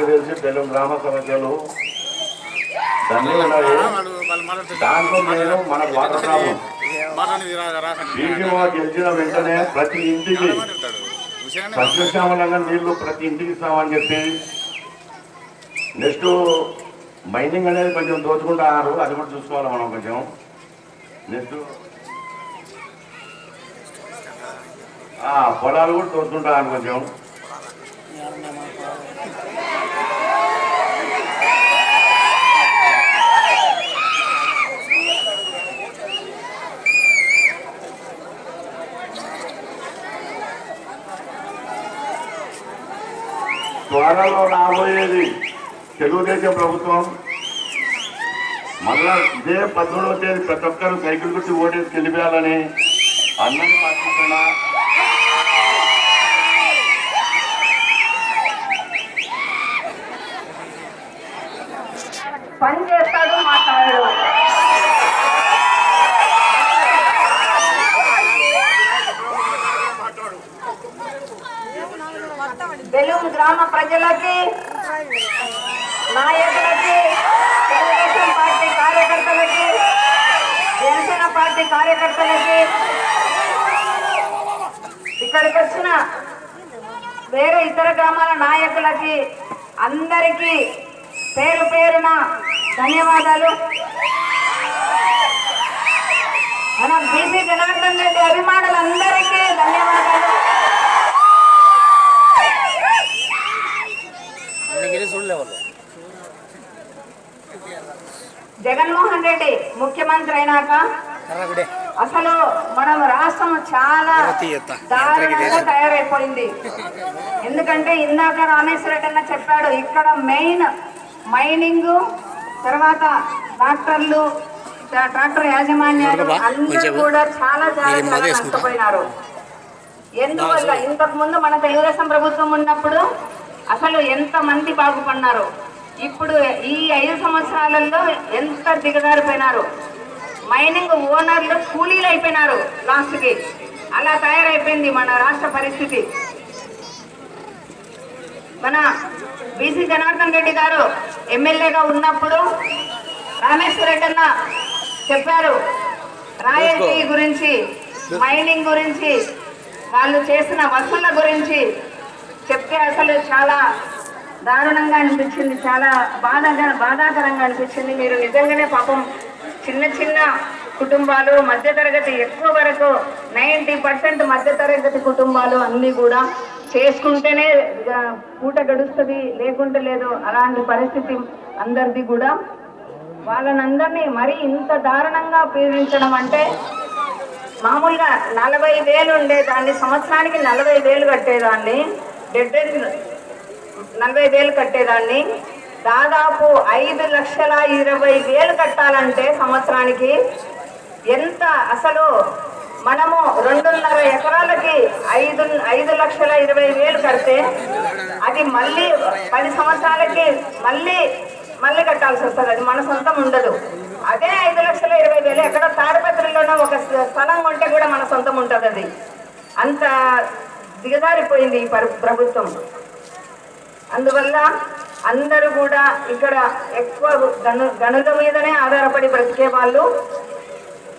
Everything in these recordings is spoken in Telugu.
నాకు తెలిసి బెల్లం గ్రామ సమస్యలు దాన్ని ఉన్నాయి. దాంట్లో నేను మన వాటర్ ప్రాబ్లం గెలిచిన వెంటనే ప్రతి ఇంటికి సస్యశ్యామలంగా నీళ్లు ప్రతి ఇంటికి ఇస్తామని చెప్పి నెక్స్ట్ మైనింగ్ అనేది కొంచెం దోచుకుంటున్నారు, అది కూడా చూసుకోవాలి మనం కొంచెం. నెక్స్ట్ పొలాలు కూడా దోచుకుంటున్నారు కొంచెం. త్వరలో రాబోయేది తెలుగుదేశం ప్రభుత్వం. మళ్ళా ఇదే 17వ తేదీ ప్రతి ఒక్కరు సైకిల్ గుర్తు ఓటేసి గెలిపేయాలని అందరినీ పాటిస్తున్నా. పని చేస్తాడు, మాట్లాడాడు. బెలూమ్ గ్రామ ప్రజలకి, నాయకులకి, తెలుగుదేశం పార్టీ కార్యకర్తలకి, జనసేన పార్టీ కార్యకర్తలకి, ఇక్కడికి వచ్చిన వేరే ఇతర గ్రామాల నాయకులకి అందరికీ పేరు పేరున ధన్యవాదాలు. మన బీసీ జనార్దన్ రెడ్డి అభిమానులందరికీ ధన్యవాదాలు. జగన్మోహన్ రెడ్డి ముఖ్యమంత్రి అయినాక అసలు మనం రాష్ట్రం చాలా దారుణంగా తయారైపోయింది. ఎందుకంటే ఇందాక రామేశ్వర రెడ్డి అన్న చెప్పాడు, ఇక్కడ మెయిన్ మైనింగ్, తర్వాత ట్రాక్టర్ యాజమాన్యాలు అందరూ కూడా చాలా నష్టపోయినారు. ఎందువల్ల ఇంతకు ముందు మన తెలుగుదేశం ప్రభుత్వం ఉన్నప్పుడు అసలు ఎంత మంది బాగుపడినారు. ఇప్పుడు ఈ 5 సంవత్సరాలలో ఎంత దిగజారిపోయినారు. మైనింగ్ ఓనర్లు కూలీలు అయిపోయినారు లాస్ట్కి. అలా తయారైపోయింది మన రాష్ట్ర పరిస్థితి. మన బీసీ జనార్దన్ రెడ్డి గారు ఎమ్మెల్యేగా ఉన్నప్పుడు రామేశ్వర రెడ్డి అన్న చెప్పారు రాయల్టీ గురించి, మైనింగ్ గురించి, వాళ్ళు చేసిన వసూళ్ల గురించి చెప్తే అసలు చాలా దారుణంగా అనిపించింది, చాలా బాధాకరంగా అనిపించింది. మీరు నిజంగానే పాపం చిన్న చిన్న కుటుంబాలు, మధ్యతరగతి, ఎక్కువ వరకు 90% మధ్యతరగతి కుటుంబాలు అన్నీ కూడా చేసుకుంటేనే పూట గడుస్తుంది, లేకుంటే లేదు. అలాంటి పరిస్థితి అందరిది కూడా. వాళ్ళనందరినీ మరీ ఇంత దారుణంగా పీడించడం అంటే, మామూలుగా 40,000 ఉండేదాన్ని సంవత్సరానికి 40,000 కట్టేదాన్ని, 40,000 కట్టేదాన్ని దాదాపు 5,20,000 కట్టాలంటే సంవత్సరానికి ఎంత? అసలు మనము 2.5 ఎకరాలకి 5,20,000 కడితే అది మళ్ళీ 10 సంవత్సరాలకి మళ్ళీ కట్టాల్సి వస్తుంది. అది మన సొంతం ఉండదు. అదే 5,20,000 ఎక్కడ తాడిపత్రిలోనో ఒక స్థలం కొంటే కూడా మన సొంతం ఉంటుంది. అది అంత దిగజారిపోయింది ఈ ప్రభుత్వం. అందువల్ల అందరూ కూడా ఇక్కడ ఎక్కువ గనుల మీదనే ఆధారపడి బ్రతికే వాళ్ళు.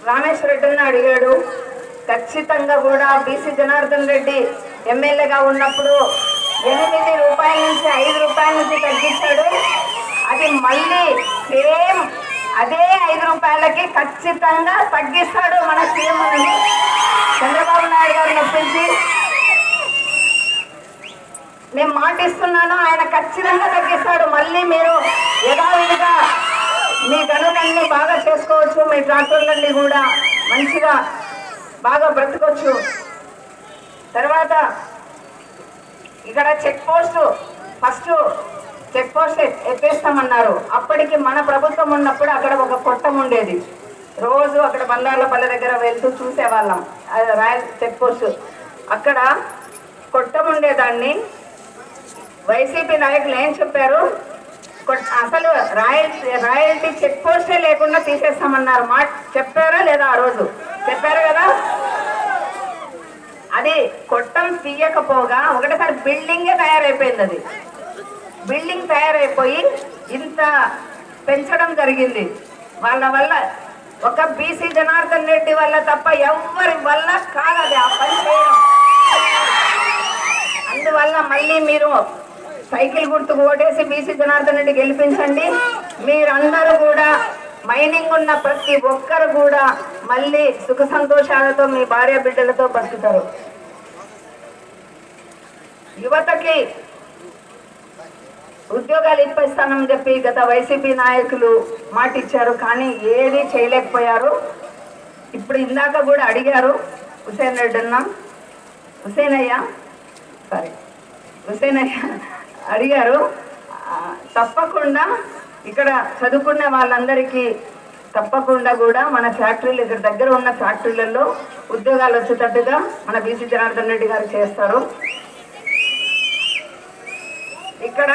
రామేశ్వర రెడ్డిని అడిగాడు, ఖచ్చితంగా కూడా బీసీ జనార్దన్ రెడ్డి ఎమ్మెల్యేగా ఉన్నప్పుడు 8 రూపాయల నుంచి 5 రూపాయల నుంచి తగ్గించాడు. అది మళ్ళీ సేమ్ అదే 5 రూపాయలకి ఖచ్చితంగా తగ్గిస్తాడు మన సీఎం చంద్రబాబు నాయుడు గారిని ఒప్పించి. నేను మాటిస్తున్నాను, ఆయన ఖచ్చితంగా తగ్గిస్తాడు. మళ్ళీ మీరు యథావిధిగా మీ గనులన్నీ బాగా చేసుకోవచ్చు, మీ ట్రాక్టర్లన్నీ కూడా మంచిగా బాగా బ్రతకొచ్చు. తర్వాత ఇక్కడ ఫస్ట్ చెక్ పోస్ట్ ఎత్తేస్తామన్నారు. అప్పటికి మన ప్రభుత్వం ఉన్నప్పుడు అక్కడ ఒక కొట్టం ఉండేది. రోజు అక్కడ బంగార్లపల్లె దగ్గర వెళ్తూ చూసేవాళ్ళం. రాయల్ చెక్ పోస్ట్ అక్కడ కొట్టం ఉండేదాన్ని. వైసీపీ నాయకులు ఏం చెప్పారు, అసలు రాయల్టీ చెక్ పోస్టే లేకుండా తీసేస్తామన్నారు. మాట చెప్పారా లేదా? ఆ రోజు చెప్పారు కదా. అది కొట్టం తీయకపోగా ఒకటేసారి బిల్డింగే తయారైపోయింది. అది బిల్డింగ్ తయారైపోయి ఇంత పెంచడం జరిగింది. వాళ్ళ వల్ల ఒక బీసీ జనార్దన్ రెడ్డి వల్ల తప్ప ఎవరి వల్ల కాదు ఆ పని చేయడం. అందువల్ల మళ్ళీ మీరు సైకిల్ గుర్తుకు ఓటేసి బీసీ జనార్దన్ రెడ్డి గెలిపించండి. మీరందరూ కూడా మైనింగ్ ఉన్న ప్రతి ఒక్కరు కూడా మళ్ళీ సుఖ సంతోషాలతో మీ భార్య బిడ్డలతో బతుకుతారు. యువతకి ఉద్యోగాలు ఇప్పిస్తానని చెప్పి గత వైసీపీ నాయకులు మాట ఇచ్చారు, కానీ ఏది చేయలేకపోయారు. ఇప్పుడు ఇందాక కూడా అడిగారు హుసేన్ అయ్య అడిగారు. తప్పకుండా ఇక్కడ చదువుకున్న వాళ్ళందరికీ తప్పకుండా కూడా మన ఫ్యాక్టరీలు ఇక్కడ దగ్గర ఉన్న ఫ్యాక్టరీలలో ఉద్యోగాలు వచ్చేటట్టుగా మన బీసీ జనార్దన్ రెడ్డి గారు చేస్తారు. ఇక్కడ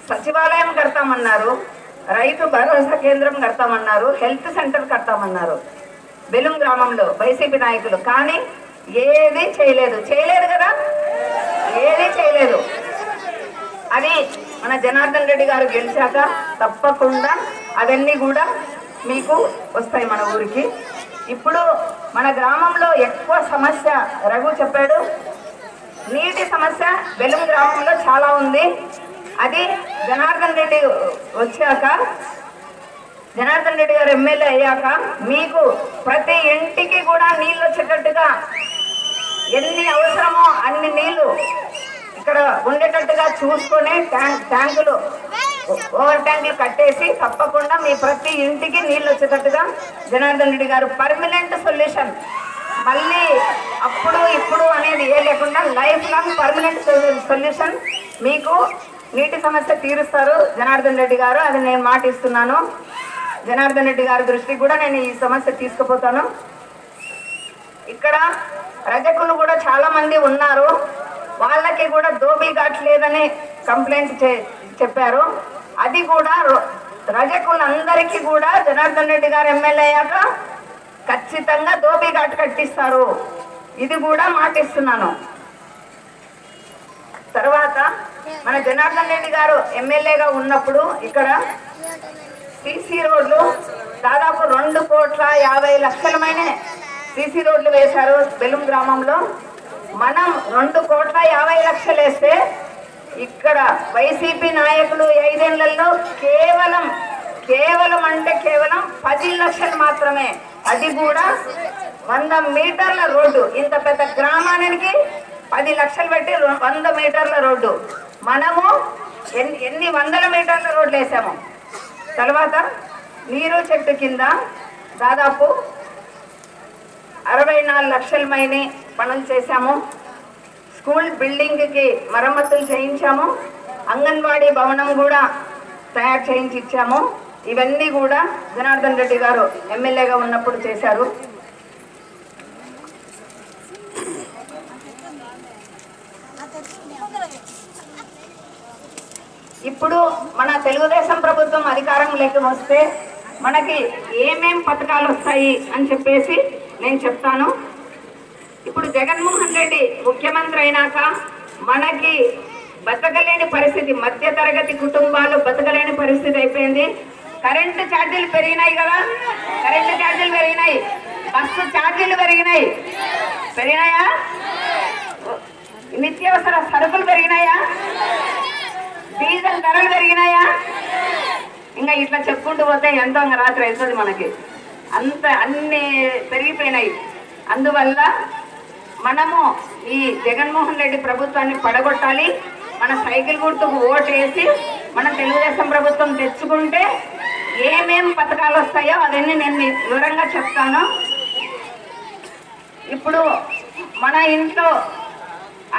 సచివాలయం కడతామన్నారు, రైతు భరోసా కేంద్రం కడతామన్నారు, హెల్త్ సెంటర్ కడతామన్నారు బెలుం గ్రామంలో వైసీపీ నాయకులు, కానీ ఏది చేయలేదు కదా, ఏది చేయలేదు. అది మన జనార్దన్ రెడ్డి గారు గెలిచాక తప్పకుండా అవన్నీ కూడా మీకు వస్తాయి మన ఊరికి. ఇప్పుడు మన గ్రామంలో ఎక్కువ సమస్య రఘు చెప్పాడు, నీటి సమస్య బెలుం గ్రామంలో చాలా ఉంది. అది జనార్దన్ రెడ్డి వచ్చాక, జనార్దన్ రెడ్డి గారు ఎమ్మెల్యే అయ్యాక మీకు ప్రతి ఇంటికి కూడా నీళ్ళు వచ్చేటట్టుగా ఎన్ని అవసరమో అన్ని నీళ్లు ఇక్కడ ఉండేటట్టుగా చూసుకొని ట్యాంకులు ఓవర్ ట్యాంకులు కట్టేసి తప్పకుండా మీ ప్రతి ఇంటికి నీళ్ళు వచ్చేటట్టుగా జనార్దన్ రెడ్డి గారు పర్మనెంట్ సొల్యూషన్, మళ్ళీ అప్పుడు ఇప్పుడు అనేది ఏ లేకుండా లైఫ్ లాంగ్ పర్మనెంట్ సొల్యూషన్ మీకు నీటి సమస్య తీరుస్తారు జనార్దన్ రెడ్డి గారు. అది నేను మాట ఇస్తున్నాను. జనార్దన్ రెడ్డి గారి దృష్టికి కూడా నేను ఈ సమస్య తీసుకుపోతాను. ఇక్కడ రజకులు కూడా చాలా మంది ఉన్నారు, వాళ్ళకి కూడా దోబీ ఘాట్ లేదని కంప్లైంట్ చెప్పారు. అది కూడా రజకులందరికీ కూడా జనార్దన్ రెడ్డి గారు ఎమ్మెల్యే అయ్యాక ఖచ్చితంగా దోబీ ఘాట్ కట్టిస్తారు. ఇది కూడా మాటిస్తున్నాను. తర్వాత మన జనార్దన్ రెడ్డి గారు ఎమ్మెల్యేగా ఉన్నప్పుడు ఇక్కడ సిసి రోడ్లు దాదాపు 2,50,00,000 సిసి రోడ్లు వేశారు బెలుం గ్రామంలో. మనం 2,50,00,000 వేస్తే ఇక్కడ వైసీపీ నాయకులు 5 ఏళ్లలో కేవలం 10 లక్షలు మాత్రమే. అది కూడా 100 మీటర్ల రోడ్డు. ఇంత పెద్ద గ్రామానికి 10 లక్షలు పెట్టి 100 మీటర్ల రోడ్డు. మనము ఎన్ని వందల మీటర్ల రోడ్లు వేసాము. తర్వాత నీరు చెట్టు కింద దాదాపు 64 లక్షల మైని పనులు చేశాము. స్కూల్ బిల్డింగ్కి మరమ్మతులు చేయించాము. అంగన్వాడీ భవనం కూడా తయారు చేయించి ఇచ్చాము. ఇవన్నీ కూడా జనార్దన్ రెడ్డి గారు ఎమ్మెల్యేగా ఉన్నప్పుడు చేశారు. ఇప్పుడు మన తెలుగుదేశం ప్రభుత్వం అధికారంలోకి వస్తే మనకి ఏమేం పథకాలు వస్తాయి అని చెప్పేసి నేను చెప్తాను. ఇప్పుడు జగన్మోహన్ రెడ్డి ముఖ్యమంత్రి అయినాక మనకి బతకలేని పరిస్థితి, మధ్యతరగతి కుటుంబాలు బతకలేని పరిస్థితి అయిపోయింది. కరెంటు ఛార్జీలు పెరిగినాయి కదా, కరెంటు ఛార్జీలు పెరిగినాయి, బస్సు ఛార్జీలు పెరిగినాయా, నిత్యావసర సరుకులు పెరిగినాయా, డీజిల్ ధరలు పెరిగినాయా, ఇంకా ఇట్లా చెప్పుకుంటూ పోతే ఎంతో రాత్రి అవుతుంది మనకి. అన్ని పెరిగిపోయినాయి. అందువల్ల మనము ఈ జగన్మోహన్ రెడ్డి ప్రభుత్వాన్ని పడగొట్టాలి. మన సైకిల్ గుర్తుకు ఓటేసి మన తెలుగుదేశం ప్రభుత్వం తెచ్చుకుంటే ఏమేం పథకాలు వస్తాయో అవన్నీ నేను వివరంగా చెప్తాను. ఇప్పుడు మన ఇంట్లో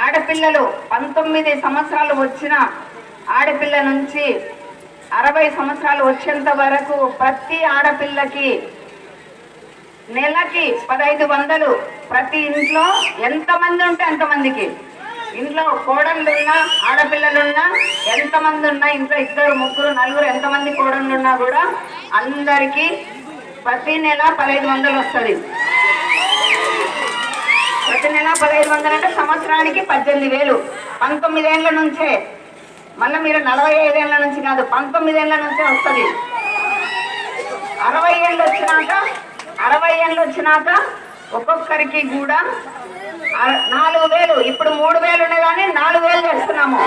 ఆడపిల్లలు 19 సంవత్సరాలు వచ్చిన ఆడపిల్ల నుంచి 60 సంవత్సరాలు వచ్చేంత వరకు ప్రతి ఆడపిల్లకి నెలకి 1500 ప్రతి ఇంట్లో ఎంతమంది ఉంటే అంతమందికి, ఇంట్లో కోడళ్ళున్నా ఆడపిల్లలున్నా ఎంతమంది ఉన్నా, ఇంట్లో 2, 3, 4 ఎంతమంది కోడళ్ళున్నా కూడా అందరికీ ప్రతి నెల 1500 వస్తుంది. ప్రతి నెల 1500 అంటే సంవత్సరానికి 18,000. 19 ఏళ్ల నుంచే, మళ్ళీ మీరు 45 ఏళ్ల నుంచి కాదు, 19 ఏళ్ల నుంచే వస్తుంది. 60 ఏళ్ళు వచ్చినాక ఒక్కొక్కరికి కూడా 4,000, ఇప్పుడు 3,000 ఉన్నాయి కానీ 4,000 చేస్తున్నాము.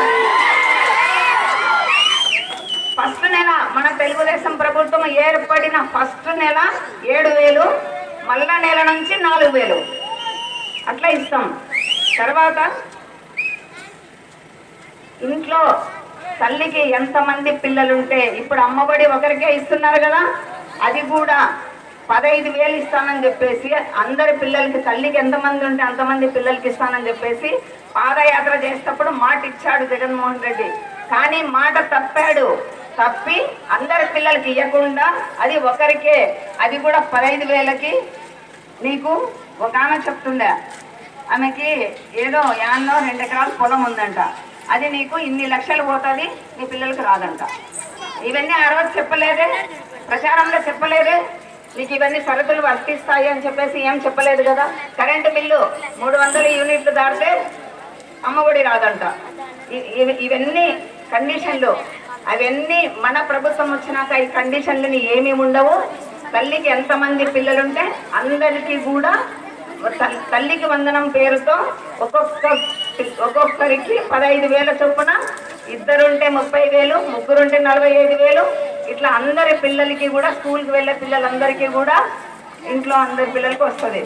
ఫస్ట్ నెల మన తెలుగుదేశం ప్రభుత్వం ఏర్పడిన ఫస్ట్ నెల 7,000, మళ్ళా నెల నుంచి 4,000 అట్లా ఇస్తాం. తర్వాత ఇంట్లో తల్లికి ఎంతమంది పిల్లలుంటే, ఇప్పుడు అమ్మఒడి ఒకరికే ఇస్తున్నారు కదా, అది కూడా 15,000 ఇస్తానని చెప్పేసి అందరి పిల్లలకి, తల్లికి ఎంతమంది ఉంటే అంతమంది పిల్లలకి ఇస్తానని చెప్పేసి పాదయాత్ర చేసేటప్పుడు మాట ఇచ్చాడు జగన్మోహన్ రెడ్డి. కానీ మాట తప్పి అందరి పిల్లలకి ఇవ్వకుండా అది ఒకరికే, అది కూడా 15,000కి. నీకు ఒక ఆమె చెప్తుండే, ఆమెకి ఏదో 2 ఎకరాల పొలం ఉందంట, అది నీకు ఇన్ని లక్షలు పోతుంది, నీ పిల్లలకి రాదంట. ఇవన్నీ ఆ రోజు చెప్పలేదే, ప్రచారంలో చెప్పలేదే, నీకు ఇవన్నీ షరతులు వర్తిస్తాయి అని చెప్పేసి ఏం చెప్పలేదు కదా. కరెంటు బిల్లు 300 యూనిట్లు దాటితే అమ్మఒడి రాదంట. ఇవన్నీ కండిషన్లు, అవన్నీ మన ప్రభుత్వం వచ్చినాక ఈ కండిషన్లని ఏమేమి ఉండవు. తల్లికి ఎంతమంది పిల్లలుంటే అందరికీ కూడా తల్లికి వందనం పేరుతో ఒక్కొక్కరికి 15,000 చొప్పున, 2 ఉంటే 30,000, 3 ఉంటే 45,000, ఇట్లా అందరి పిల్లలకి కూడా, స్కూల్కి వెళ్ళే పిల్లలందరికీ కూడా, ఇంట్లో అందరి పిల్లలకి వస్తుంది.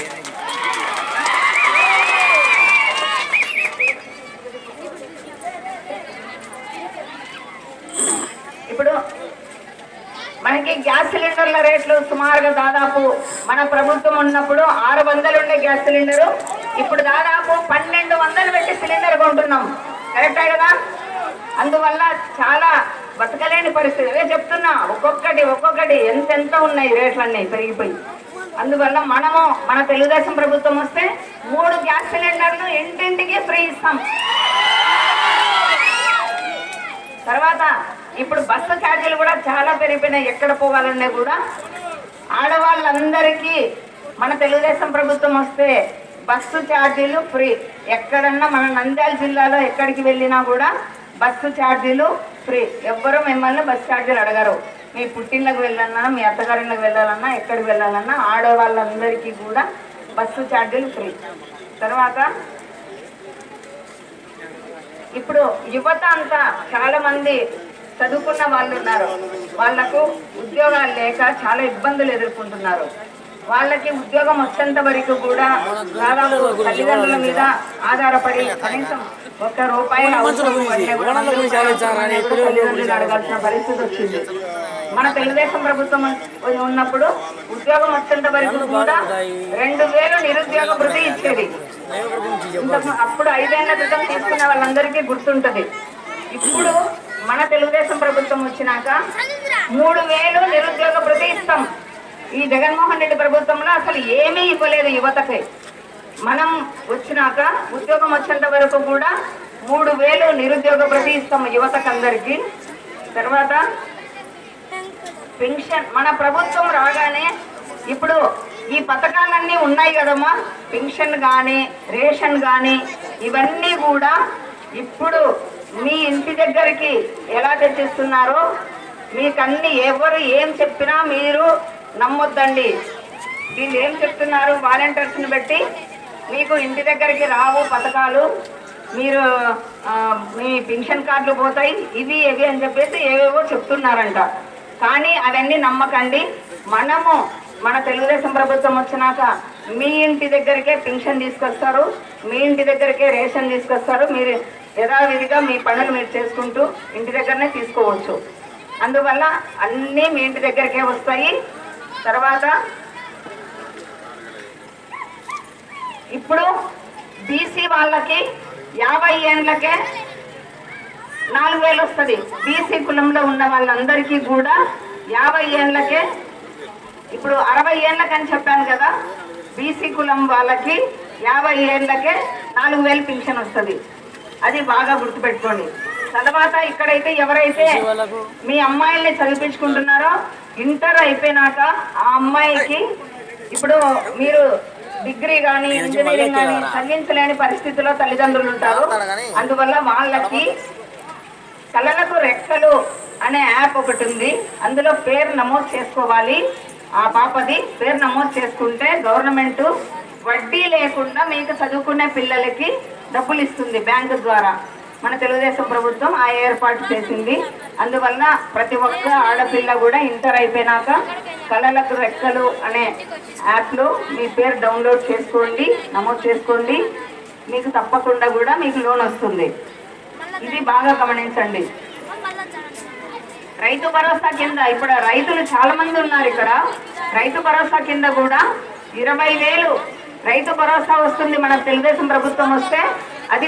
ఇప్పుడు మనకి గ్యాస్ సిలిండర్ల రేట్లు సుమారుగా దాదాపు మన ప్రభుత్వం ఉన్నప్పుడు 600 ఉండే గ్యాస్ సిలిండరు, ఇప్పుడు దాదాపు 1,200 పెట్టి సిలిండర్ కొంటున్నాం. కరెక్టే కదా. అందువల్ల చాలా బతకలేని పరిస్థితి. అదే చెప్తున్నా, ఒక్కొక్కటి ఎంత ఉన్నాయి రేట్లన్నీ పెరిగిపోయి. అందువల్ల మనము మన తెలుగుదేశం ప్రభుత్వం వస్తే 3 గ్యాస్ సిలిండర్లు ఇంటింటికి ఫ్రీ ఇస్తాం. తర్వాత ఇప్పుడు బస్సు ఛార్జీలు కూడా చాలా పెరిగిపోయినాయి. ఎక్కడ పోవాలన్నా కూడా ఆడవాళ్ళందరికీ మన తెలుగుదేశం ప్రభుత్వం వస్తే బస్సు ఛార్జీలు ఫ్రీ. ఎక్కడన్నా మన నంద్యాల జిల్లాలో ఎక్కడికి వెళ్ళినా కూడా బస్సు ఛార్జీలు ఫ్రీ. ఎవ్వరూ మిమ్మల్ని బస్సు ఛార్జీలు అడగరు. మీ పుట్టిళ్ళకి వెళ్ళాలన్నా, మీ అత్తగారిళ్ళకి వెళ్ళాలన్నా, ఎక్కడికి వెళ్ళాలన్నా ఆడవాళ్ళందరికీ కూడా బస్సు ఛార్జీలు ఫ్రీ. తర్వాత ఇప్పుడు యువత అంతా చాలా మంది చదువుకున్న వాళ్ళు ఉన్నారు, వాళ్లకు ఉద్యోగాలు లేక చాలా ఇబ్బందులు ఎదుర్కొంటున్నారు. వాళ్ళకి ఉద్యోగం వచ్చేంత వరకు కూడా దాదాపు తల్లిదండ్రుల మీద ఆధారపడి కనీసం ₹1 అవసరం తల్లిదండ్రులు అడగాల్సిన పరిస్థితి వచ్చింది. మన తెలుగుదేశం ప్రభుత్వం ఉన్నప్పుడు ఉద్యోగం వచ్చేంత వరకు కూడా 2,000 నిరుద్యోగ భృతి ఇచ్చేది. అప్పుడు 5 ఏళ్ల క్రితం తీసుకున్న వాళ్ళందరికీ గుర్తుంటది. ఇప్పుడు మన తెలుగుదేశం ప్రభుత్వం వచ్చినాక 3,000 నిరుద్యోగ భృతి ఇస్తాం. ఈ జగన్మోహన్ రెడ్డి ప్రభుత్వంలో అసలు ఏమీ ఇవ్వలేదు యువతకి. మనం వచ్చినాక ఉద్యోగం వచ్చేంత వరకు కూడా 3,000 నిరుద్యోగ భృతి ఇస్తాం యువతకు అందరికీ. తర్వాత పెన్షన్, మన ప్రభుత్వం రాగానే ఇప్పుడు ఈ పథకాలన్నీ ఉన్నాయి కదమ్మా, పెన్షన్ కానీ రేషన్ కానీ ఇవన్నీ కూడా ఇప్పుడు మీ ఇంటి దగ్గరికి ఎలా తెచ్చిస్తున్నారో మీకన్నీ ఎవరు ఏం చెప్పినా మీరు నమ్మొద్దండి. వీళ్ళు ఏం చెప్తున్నారు, వాలంటీర్స్ని బట్టి మీకు ఇంటి దగ్గరికి రావు పథకాలు, మీరు మీ పెన్షన్ కార్డులు పోతాయి, ఇవి అని చెప్పేసి ఏవేవో చెప్తున్నారంట. కానీ అవన్నీ నమ్మకండి. మనము మన తెలుగుదేశం ప్రభుత్వం వచ్చినాక మీ ఇంటి దగ్గరికే పెన్షన్ తీసుకొస్తారు, మీ ఇంటి దగ్గరికే రేషన్ తీసుకొస్తారు. మీరు యథావిధిగా మీ పనులు మీరు చేసుకుంటూ ఇంటి దగ్గరనే తీసుకోవచ్చు. అందువల్ల అన్నీ మీ ఇంటి దగ్గరికే వస్తాయి. తర్వాత ఇప్పుడు బీసీ వాళ్ళకి 50 ఏళ్ళకే 4,000 వస్తుంది. బీసీ కులంలో ఉన్న వాళ్ళందరికీ కూడా 50 ఏళ్ళకే, ఇప్పుడు 60 ఏళ్ళకని చెప్పాను కదా, బీసీ కులం వాళ్ళకి 50 ఏళ్ళకే 4,000 పెన్షన్ వస్తుంది. అది బాగా గుర్తుపెట్టుకోండి. తర్వాత ఇక్కడైతే ఎవరైతే మీ అమ్మాయిల్ని చదివించుకుంటున్నారో ఇంటర్ అయిపోయినాక ఆ అమ్మాయికి ఇప్పుడు మీరు డిగ్రీ కానీ ఇంజనీరింగ్ కానీ చదివించలేని పరిస్థితిలో తల్లిదండ్రులు ఉంటారు. అందువల్ల వాళ్ళకి కళలకు రెక్కలు అనే యాప్ ఒకటి ఉంది. అందులో పేరు నమోదు చేసుకోవాలి. ఆ పాపది పేరు నమోదు చేసుకుంటే గవర్నమెంట్ వడ్డీ లేకుండా మీకు చదువుకునే పిల్లలకి డబ్బులు ఇస్తుంది బ్యాంకు ద్వారా. మన తెలుగుదేశం ప్రభుత్వం ఆ ఏర్పాటు చేసింది. అందువల్ల ప్రతి ఒక్క ఆడపిల్ల కూడా ఇంటర్ అయిపోయినాక కళలకు రెక్కలు అనే యాప్లో మీ పేరు డౌన్లోడ్ చేసుకోండి, నమోదు చేసుకోండి. మీకు తప్పకుండా కూడా మీకు లోన్ వస్తుంది. ఇది బాగా గమనించండి. రైతు భరోసా కింద ఇప్పుడు రైతులు చాలా మంది ఉన్నారు ఇక్కడ. రైతు భరోసా కింద కూడా 20,000 రైతు భరోసా వస్తుంది. మన తెలుగుదేశం ప్రభుత్వం వస్తే